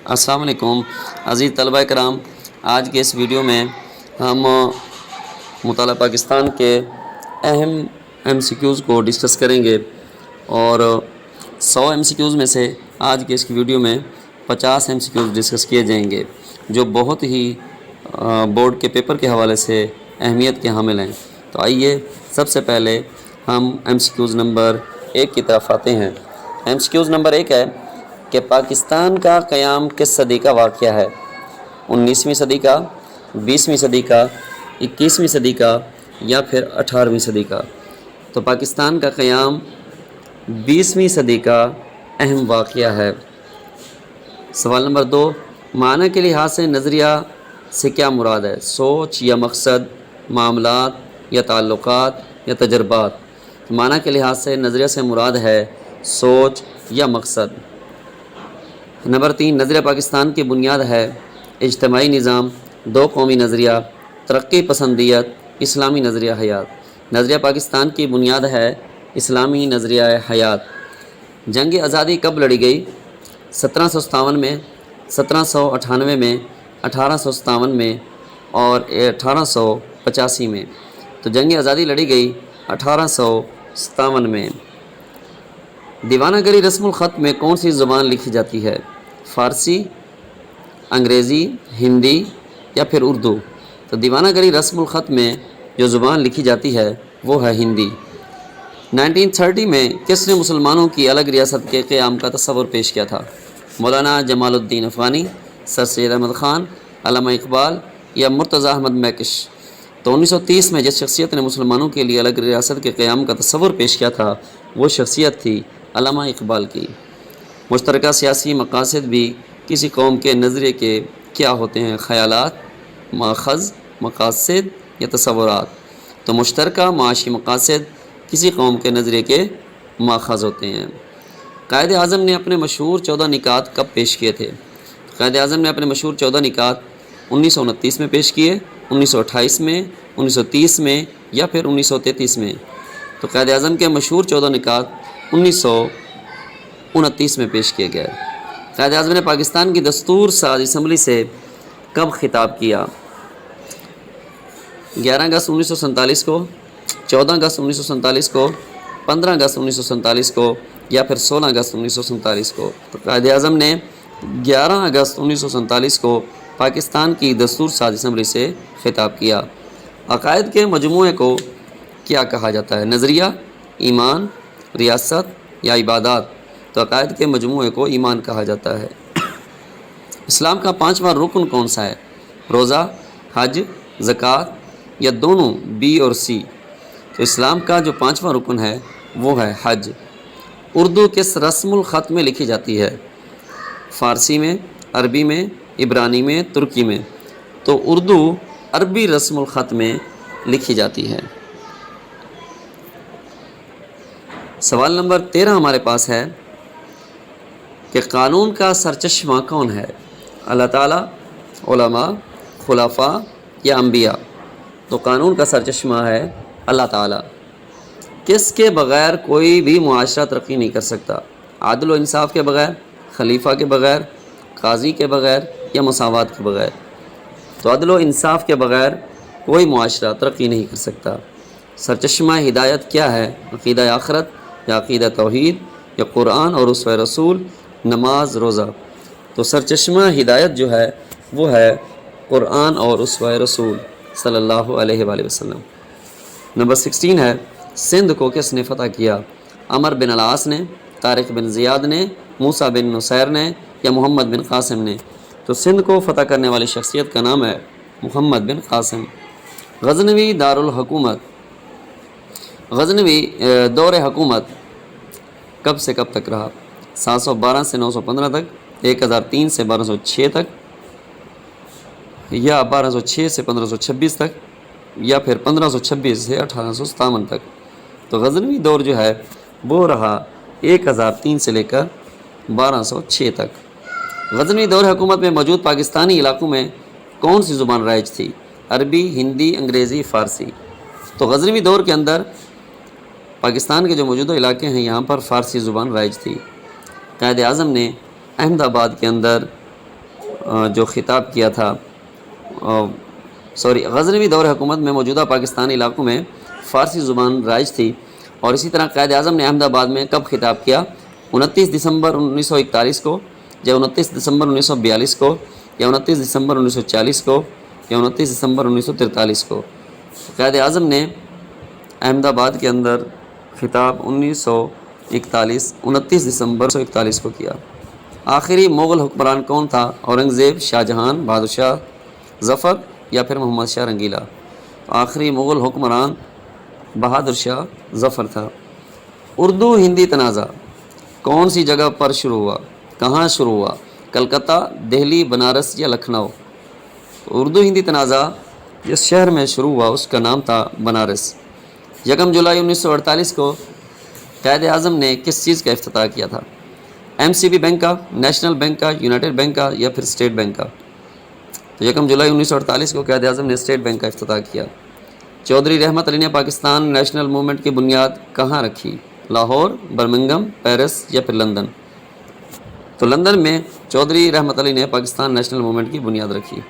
السلام علیکم عزیز طلبہ کرام، آج کے اس ویڈیو میں ہم مطالعہ پاکستان کے اہم ایم سی کیوز کو ڈسکس کریں گے، اور 100 ایم سی کیوز میں سے آج کے اس کی ویڈیو میں 50 ایم سی کیوز ڈسکس کیے جائیں گے، جو بہت ہی بورڈ کے پیپر کے حوالے سے اہمیت کے حامل ہیں۔ تو آئیے سب سے پہلے ہم ایم سی کیوز نمبر 1 کی طرف آتے ہیں۔ ایم سی کیوز نمبر 1 ہے کہ پاکستان کا قیام کس صدی کا واقعہ ہے؟ 19ویں صدی کا، 20ویں صدی کا، 21ویں صدی کا یا پھر 18ویں صدی کا؟ تو پاکستان کا قیام 20ویں صدی کا اہم واقعہ ہے۔ سوال نمبر 2، معنی کے لحاظ سے نظریہ سے کیا مراد ہے؟ سوچ یا مقصد، معاملات یا تعلقات یا تجربات؟ معنی کے لحاظ سے نظریہ سے مراد ہے سوچ یا مقصد۔ نمبر 3، نظریہ پاکستان کی بنیاد ہے اجتماعی نظام، دو قومی نظریہ، ترقی پسندیت، اسلامی نظریہ حیات؟ نظریہ پاکستان کی بنیاد ہے اسلامی نظریہ حیات۔ جنگ آزادی کب لڑی گئی؟ 1757 میں، 1798 میں، 1857 میں اور 1885 میں۔ تو جنگ آزادی لڑی گئی 1857 میں۔ دیوانہ گری رسم الخط میں کون سی زبان لکھی جاتی ہے؟ فارسی، انگریزی، ہندی یا پھر اردو؟ تو دیوانہ گری رسم الخط میں جو زبان لکھی جاتی ہے وہ ہے ہندی۔ 1930 میں کس نے مسلمانوں کی الگ ریاست کے قیام کا تصور پیش کیا تھا؟ مولانا جمال الدین افغانی، سر سید احمد خان، علامہ اقبال یا مرتضی احمد میکش؟ تو 1930 میں جس شخصیت نے مسلمانوں کے لیے الگ ریاست کے قیام کا تصور پیش کیا تھا وہ شخصیت تھی علامہ اقبال کی۔ مشترکہ سیاسی مقاصد بھی کسی قوم کے نظریے کے کیا ہوتے ہیں؟ خیالات، ماخذ، مقاصد یا تصورات؟ تو مشترکہ معاشی مقاصد کسی قوم کے نظریے کے ماخذ ہوتے ہیں۔ قائد اعظم نے اپنے مشہور 14 نکات کب پیش کیے تھے؟ قائد اعظم نے اپنے مشہور 14 نکات 1929 میں پیش کیے، 1928 میں، 1930 میں یا پھر 1933 میں؟ تو قائد اعظم کے مشہور 14 نکات 1929 میں پیش کیے گئے۔ قائد اعظم نے پاکستان کی دستور ساز اسمبلی سے کب خطاب کیا؟ 11 اگست 1947 کو، 14 اگست 1947 کو، 15 اگست 1947 کو یا پھر 16 اگست 1947 کو؟ تو قائد اعظم نے 11 اگست 1947 کو پاکستان کی دستور ساز اسمبلی سے خطاب کیا۔ عقائد کے مجموعے کو کیا کہا جاتا ہے؟ نظریہ، ایمان، ریاست یا عبادات؟ تو عقائد کے مجموعے کو ایمان کہا جاتا ہے۔ اسلام کا 5واں رکن کون سا ہے؟ روزہ، حج، زکوٰۃ یا دونوں بی اور سی؟ تو اسلام کا جو 5واں رکن ہے وہ ہے حج۔ اردو کس رسم الخط میں لکھی جاتی ہے؟ فارسی میں، عربی میں، عبرانی میں، ترکی میں؟ تو اردو عربی رسم الخط میں لکھی جاتی ہے۔ سوال نمبر 13 ہمارے پاس ہے کہ قانون کا سرچشمہ کون ہے؟ اللہ تعالیٰ، علماء، خلفاء یا انبیاء؟ تو قانون کا سرچشمہ ہے اللہ تعالیٰ۔ کس کے بغیر کوئی بھی معاشرہ ترقی نہیں کر سکتا؟ عدل و انصاف کے بغیر، خلیفہ کے بغیر، قاضی کے بغیر یا مساوات کے بغیر؟ تو عدل و انصاف کے بغیر کوئی معاشرہ ترقی نہیں کر سکتا۔ سرچشمہ ہدایت کیا ہے؟ عقیدہ آخرت یا عقیدہ توحید یا قرآن اور اسوہ رسول، نماز، روزہ؟ تو سرچشمہ ہدایت جو ہے وہ ہے قرآن اور اسوہ رسول صلی اللہ علیہ وآلہ وسلم۔ نمبر 16 ہے، سندھ کو کس نے فتح کیا؟ عمر بن العاص نے، طارق بن زیاد نے، موسیٰ بن نصیر نے یا محمد بن قاسم نے؟ تو سندھ کو فتح کرنے والی شخصیت کا نام ہے محمد بن قاسم۔ غزنوی دارالحکومت، غزنوی دور حکومت کب سے کب تک رہا؟ 712 سے 915 تک، 1003 سے 1206 تک یا 1206 سے 1526 تک یا پھر 1526 سے 1857 تک؟ تو غزنوی دور جو ہے وہ رہا 1003 سے لے کر 1206 تک۔ غزنوی دور حکومت میں موجود پاکستانی علاقوں میں کون سی زبان رائج تھی؟ عربی، ہندی، انگریزی، فارسی؟ تو غزنوی دور کے اندر پاکستان کے جو موجودہ علاقے ہیں یہاں پر فارسی زبان رائج تھی۔ قائد اعظم نے احمد آباد کے اندر جو خطاب کیا تھا غزنوی دور حکومت میں موجودہ پاکستانی علاقوں میں فارسی زبان رائج تھی، اور اسی طرح قائد اعظم نے احمد آباد میں کب خطاب کیا؟ 29 دسمبر 1941 کو، یا 29 دسمبر 1942 کو، یا 29 دسمبر 1940 کو، یا 29 دسمبر 1943 کو؟ قائد اعظم نے احمد آباد کے اندر خطاب 29 دسمبر 1941 کو کیا۔ آخری مغل حکمران کون تھا؟ اورنگزیب، شاہ جہان، بہادر شاہ ظفر، یا پھر محمد شاہ رنگیلا؟ تو آخری مغل حکمران بہادر شاہ ظفر تھا۔ اردو ہندی تنازع کون سی جگہ پر شروع ہوا؟ کہاں شروع ہوا؟ کلکتہ، دہلی، بنارس یا لکھنؤ؟ تو اردو ہندی تنازع جس شہر میں شروع ہوا اس کا نام تھا بنارس۔ 1 جولائی 1948 کو قائد اعظم نے کس چیز کا افتتاح کیا تھا؟ MCB بینک کا، نیشنل بینک کا، یونائٹڈ بینک کا، یا پھر اسٹیٹ بینک کا؟ تو 1 جولائی 1948 کو قائد اعظم نے اسٹیٹ بینک کا افتتاح کیا۔ چودھری رحمت علی نے پاکستان نیشنل موومنٹ کی بنیاد کہاں رکھی؟ لاہور، برمنگم، پیرس یا پھر لندن؟ تو لندن میں چودھری رحمت علی نے پاکستان نیشنل موومنٹ کی بنیاد رکھی۔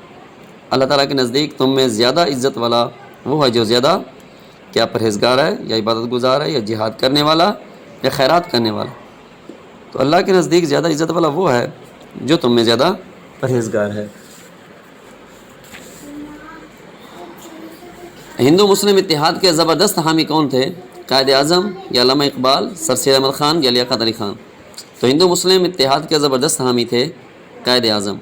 اللہ تعالیٰ کے نزدیک تم میں زیادہ عزت والا وہ ہے جو زیادہ کیا پرہیزگار ہے، یا عبادت گزار ہے، یا جہاد کرنے والا، یا خیرات کرنے والا؟ تو اللہ کے نزدیک زیادہ عزت والا وہ ہے جو تم میں زیادہ پرہیزگار ہے۔ ہندو مسلم اتحاد کے زبردست حامی کون تھے؟ قائد اعظم، یا علامہ اقبال، سر سید احمد خان، یا لیاقت علی خان؟ تو ہندو مسلم اتحاد کے زبردست حامی تھے قائد اعظم۔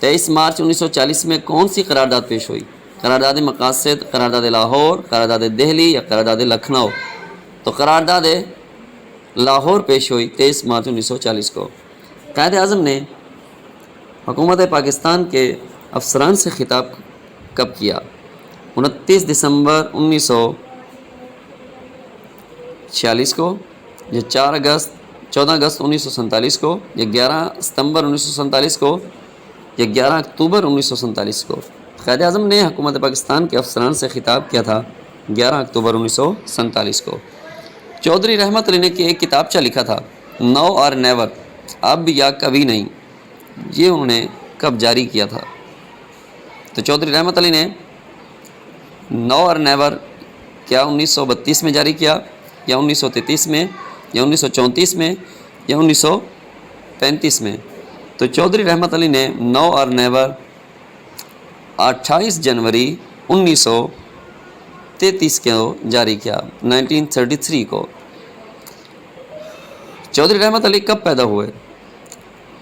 23 مارچ 1940 میں کون سی قرارداد پیش ہوئی؟ قرارداد مقاصد، قرارداد لاہور، قرارداد دہلی، یا قرارداد لکھنؤ؟ تو قرارداد لاہور پیش ہوئی 23 مارچ 1940 کو۔ قائد اعظم نے حکومت پاکستان کے افسران سے خطاب کب کیا؟ 29 دسمبر 1946 کو، یا 14 اگست 1947 کو، یا 11 ستمبر 1947 کو، یا 11 اکتوبر 1947 کو؟ قائد اعظم نے حکومت پاکستان کے افسران سے خطاب کیا تھا 11 اکتوبر 1947 کو۔ چودھری رحمت علی نے ایک کتابچہ لکھا تھا، نو اور نیور، اب یا کبھی نہیں، یہ انہوں نے کب جاری کیا تھا؟ تو چودھری رحمت علی نے نو اور نیور کیا 1932 میں جاری کیا، یا 1933 میں، یا 1934 میں، یا 1935 میں؟ تو چودھری رحمت علی نے نو اور نیور 28 جنوری 1933 کو جاری کیا، 1933 کو۔ چودھری رحمت علی کب پیدا ہوئے؟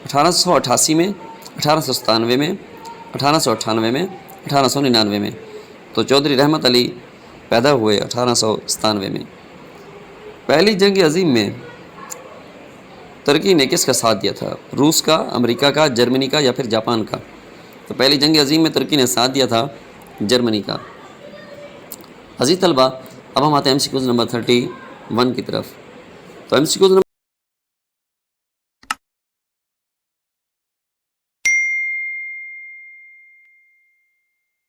1888 میں، 1897 میں، 1898 میں، 1899 میں؟ تو چودھری رحمت علی پیدا ہوئے 1897 میں۔ پہلی جنگ عظیم میں ترکی نے کس کا ساتھ دیا تھا؟ روس کا، امریکہ کا، جرمنی کا، یا پھر جاپان کا؟ تو پہلی جنگ عظیم میں ترکی نے ساتھ دیا تھا جرمنی کا۔ عزیز طلبہ، اب ہم آتے ہیں MCQs نمبر 31 کی طرف۔ تو MCQs نمبر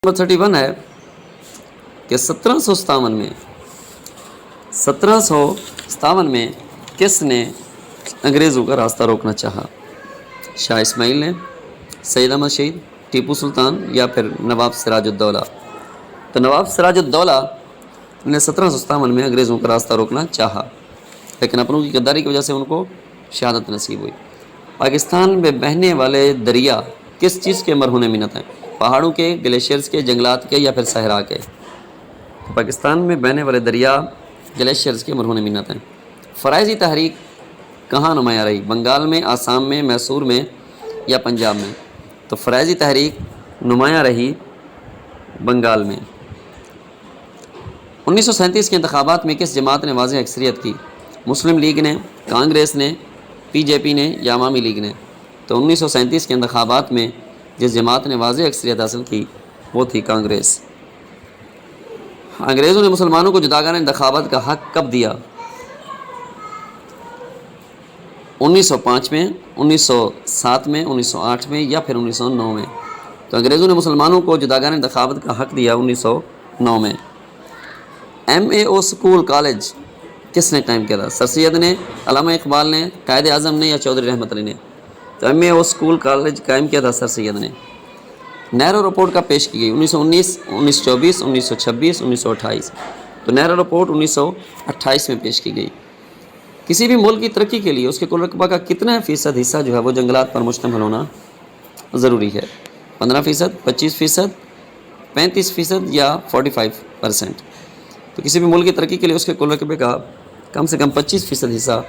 31 ہے کہ 1757 میں کس نے انگریزوں کا راستہ روکنا چاہا؟ شاہ اسماعیل نے، سید احمد شہید، ٹیپو سلطان، یا پھر نواب سراج الدولہ؟ تو نواب سراج الدولہ نے 1757 میں انگریزوں کا راستہ روکنا چاہا، لیکن اپنوں کی غداری کی وجہ سے ان کو شہادت نصیب ہوئی۔ پاکستان میں بہنے والے دریا کس چیز کے مرہون منت ہیں؟ پہاڑوں کے، گلیشیئرز کے، جنگلات کے، یا پھر صحرا کے؟ پاکستان میں بہنے والے دریا گلیشیئرز کے مرہون منت ہیں۔ فرائضی تحریک کہاں نمایاں رہی؟ بنگال میں، آسام میں، میسور میں، یا پنجاب میں؟ تو فرائضی تحریک نمایاں رہی بنگال میں۔ 1937 کے انتخابات میں کس جماعت نے واضح اکثریت کی؟ مسلم لیگ نے، کانگریس نے، PJP نے، یا عوامی لیگ نے؟ تو 1937 کے انتخابات میں جس جماعت نے واضح اکثریت حاصل کی وہ تھی کانگریس۔ انگریزوں نے مسلمانوں کو جداگانہ انتخابات کا حق کب دیا؟ 1905 میں، 1907 میں، 1908 میں، یا پھر 1909 میں؟ تو انگریزوں نے مسلمانوں کو جداگانہ انتخابات کا حق دیا 1909 میں۔ MAO سکول کالج کس نے قائم کیا تھا؟ سر سید نے، علامہ اقبال نے، قائد اعظم نے، یا چودھری رحمت علی نے؟ تو ایم او اسکول کالج قائم کیا تھا سر سید نے؟ نہرو رپورٹ کا پیش کی گئی 1919 1924 1926 1928، تو نہرو رپورٹ 1928 میں پیش کی گئی۔ کسی بھی ملک کی ترقی کے لیے اس کے کل رقبہ کا کتنا فیصد حصہ جو ہے وہ جنگلات پر مشتمل ہونا ضروری ہے؟ 15%، 25%، 35% یا 45%؟ تو کسی بھی ملک کی ترقی کے لیے اس کے کل رقبے کا کم سے کم 25% حصہ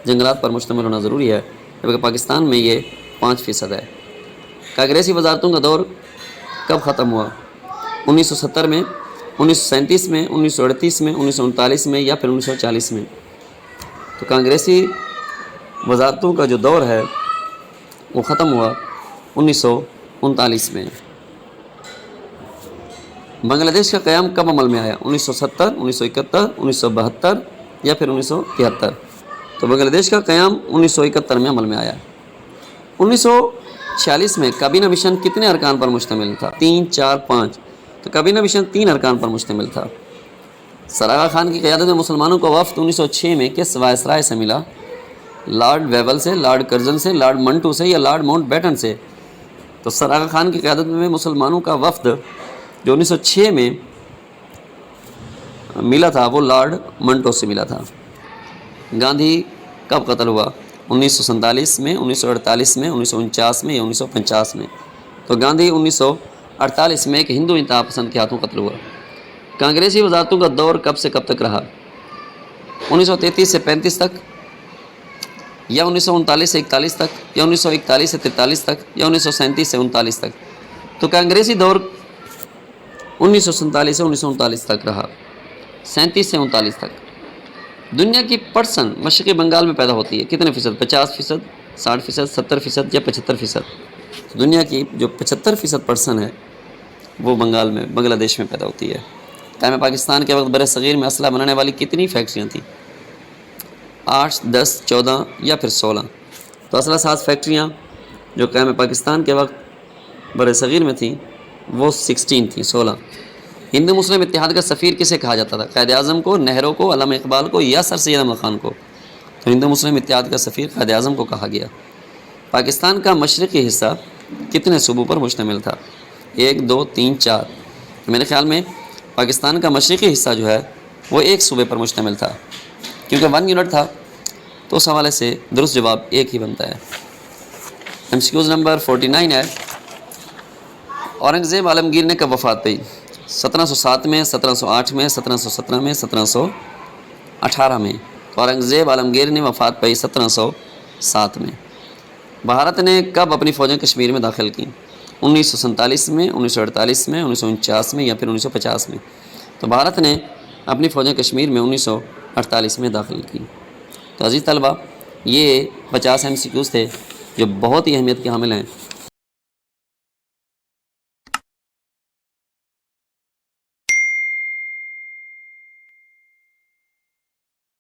جنگلات پر مشتمل ہونا ضروری ہے، جبکہ پاکستان میں یہ 5% ہے۔ کانگریسی وزارتوں کا دور کب ختم ہوا؟ 1970 میں، 1937 میں، 1938 میں، 1939 میں یا پھر 1940 میں؟ تو کانگریسی وزارتوں کا جو دور ہے وہ ختم ہوا 1939 میں۔ بنگلہ دیش کا قیام کب عمل میں آیا؟ 1970، 1971، 1972 یا پھر 1973؟ تو بنگلہ دیش کا قیام 1971 میں عمل میں آیا۔ 1946 میں کابینہ مشن کتنے ارکان پر مشتمل تھا؟ 3، 4، 5؟ تو کابینہ مشن 3 ارکان پر مشتمل تھا۔ سر آغا خان کی قیادت میں مسلمانوں کا وفد 1906 میں کس وائسرائے سے ملا؟ لارڈ ویول سے، لارڈ کرزن سے، لارڈ منٹو سے یا لارڈ ماؤنٹ بیٹن سے؟ تو سر آغا خان کی قیادت میں مسلمانوں کا وفد جو 1906 میں ملا تھا وہ لارڈ منٹو سے ملا تھا۔ گاندھی کب قتل ہوا؟ 1947 میں، 1948 میں، 1949 میں یا 1950 میں؟ تو گاندھی 1948 میں ایک ہندو انتہا پسند کے ہاتھوں قتل ہوا۔ کانگریسی وزارتوں کا دور کب سے کب تک رہا؟ 1933 سے 35 تک یا 1939 سے 41 تک یا 1941 سے 43 تک یا 1937 سے 39 تک؟ تو کانگریسی دور 1947 سے 1939 تک رہا، 37 سے 39 تک۔ دنیا کی پرسن مشرقی بنگال میں پیدا ہوتی ہے کتنے فیصد؟ 50%، 60%، 70% یا 75%؟ دنیا کی جو 75% پرسن ہے وہ بنگال میں، بنگلہ دیش میں پیدا ہوتی ہے۔ قیام پاکستان کے وقت بر صغیر میں اسلحہ بنانے والی کتنی فیکٹریاں تھیں؟ 8، 10، 14 یا پھر 16؟ تو اسلحہ ساز فیکٹریاں جو قیام پاکستان کے وقت بر صغیر میں تھیں وہ 16 تھیں، 16۔ ہندو مسلم اتحاد کا سفیر کسے کہا جاتا تھا؟ قائد اعظم کو، نہرو کو، علامہ اقبال کو یا سر سید احمد خان کو؟ تو ہندو مسلم اتحاد کا سفیر قائد اعظم کو کہا گیا۔ پاکستان کا مشرقی حصہ کتنے صوبوں پر مشتمل تھا؟ 1، 2، 3، 4؟ میرے خیال میں پاکستان کا مشرقی حصہ جو ہے وہ ایک صوبے پر مشتمل تھا، کیونکہ 1 یونٹ تھا تو اس حوالے سے درست جواب ایک ہی بنتا ہے۔ MCQs نمبر 49 ہے، اورنگزیب عالمگیر نے کب وفات پائی؟ 1707 میں، 1708 میں، 1717 میں، 1718 میں؟ اورنگزیب عالمگیر نے وفات پائی 1707 میں۔ بھارت نے کب اپنی فوجیں کشمیر میں داخل کی؟ 1947 میں، 1948 میں، 1949 میں یا پھر 1950 میں؟ تو بھارت نے اپنی فوجیں کشمیر میں 1948 میں داخل کی۔ تو عزیز طلبہ، یہ 50 MCQs تھے جو بہت ہی اہمیت کے حامل ہیں۔